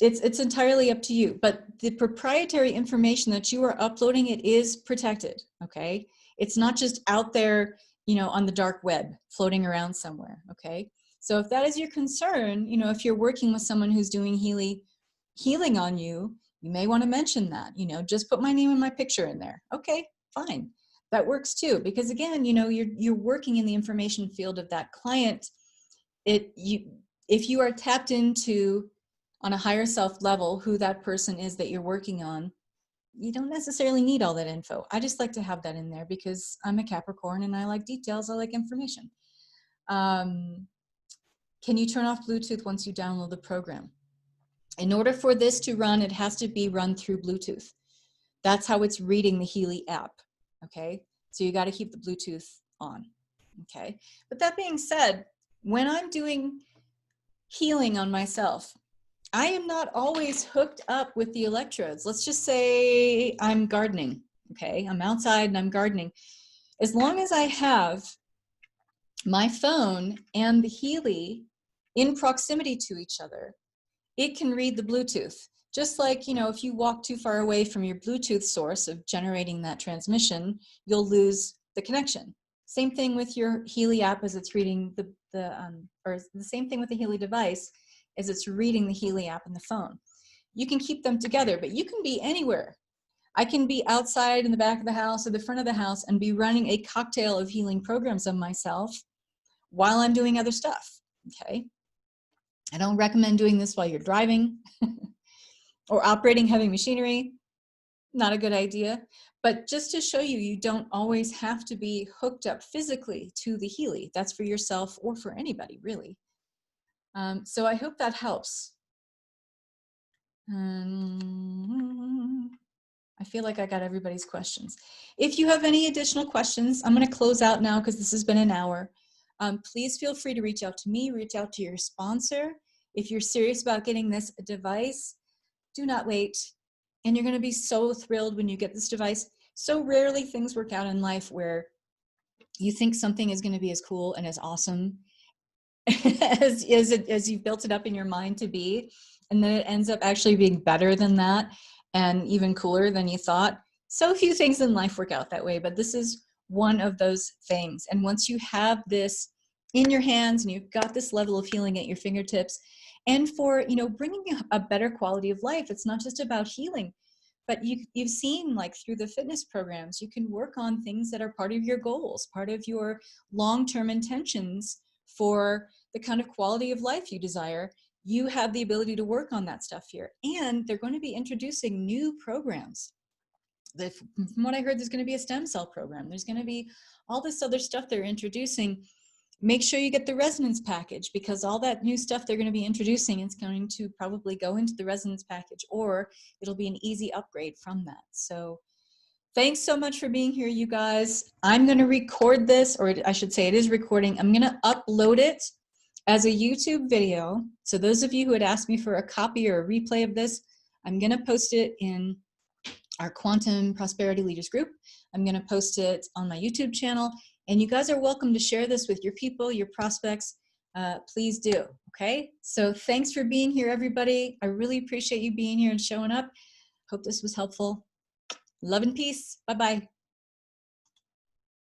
It's entirely up to you, but the proprietary information that you are uploading, it is protected, okay? It's not just out there, on the dark web, floating around somewhere, okay? So if that is your concern, if you're working with someone who's doing healing on you, you may want to mention that, just put my name and my picture in there. Okay, fine. That works too, because again, you're working in the information field of that client. If you are tapped into on a higher self level who that person is that you're working on, you don't necessarily need all that info. I just like to have that in there because I'm a Capricorn and I like details, I like information. Can you turn off Bluetooth once you download the program? In order for this to run, it has to be run through Bluetooth. That's how it's reading the Healy app, okay? So you got to keep the Bluetooth on, okay? But that being said, when I'm doing healing on myself, I am not always hooked up with the electrodes. Let's just say I'm gardening, okay? I'm outside and I'm gardening. As long as I have my phone and the Healy in proximity to each other, it can read the Bluetooth. Just like, if you walk too far away from your Bluetooth source of generating that transmission, you'll lose the connection. Same thing with your Healy app as it's reading or the same thing with the Healy device as it's reading the Healy app in the phone. You can keep them together, but you can be anywhere. I can be outside in the back of the house or the front of the house and be running a cocktail of healing programs on myself while I'm doing other stuff, okay? I don't recommend doing this while you're driving or operating heavy machinery. Not a good idea. But just to show you, you don't always have to be hooked up physically to the Healy. That's for yourself or for anybody, really. So I hope that helps. I feel like I got everybody's questions. If you have any additional questions, I'm going to close out now because this has been an hour. Please feel free to reach out to me, reach out to your sponsor. If you're serious about getting this device, do not wait. And you're going to be so thrilled when you get this device. So rarely things work out in life where you think something is going to be as cool and as awesome as you've built it up in your mind to be, and then it ends up actually being better than that and even cooler than you thought. So few things in life work out that way, but this is one of those things. And once you have this in your hands and you've got this level of healing at your fingertips, and for bringing a better quality of life, it's not just about healing, but you've seen, like, through the fitness programs, you can work on things that are part of your goals, part of your long-term intentions for the kind of quality of life you desire. You have the ability to work on that stuff here. And they're going to be introducing new programs. From what I heard, there's going to be a stem cell program. There's going to be all this other stuff they're introducing. Make sure you get the resonance package, because all that new stuff they're going to be introducing is going to probably go into the resonance package, or it'll be an easy upgrade from that. So thanks so much for being here, you guys. I'm going to record this, or I should say it is recording. I'm going to upload it as a YouTube video. So those of you who had asked me for a copy or a replay of this, I'm going to post it in our Quantum Prosperity Leaders group. I'm going to post it on my YouTube channel. And you guys are welcome to share this with your people, your prospects. Please do, okay? So thanks for being here, everybody. I really appreciate you being here and showing up. Hope this was helpful. Love and peace. Bye-bye.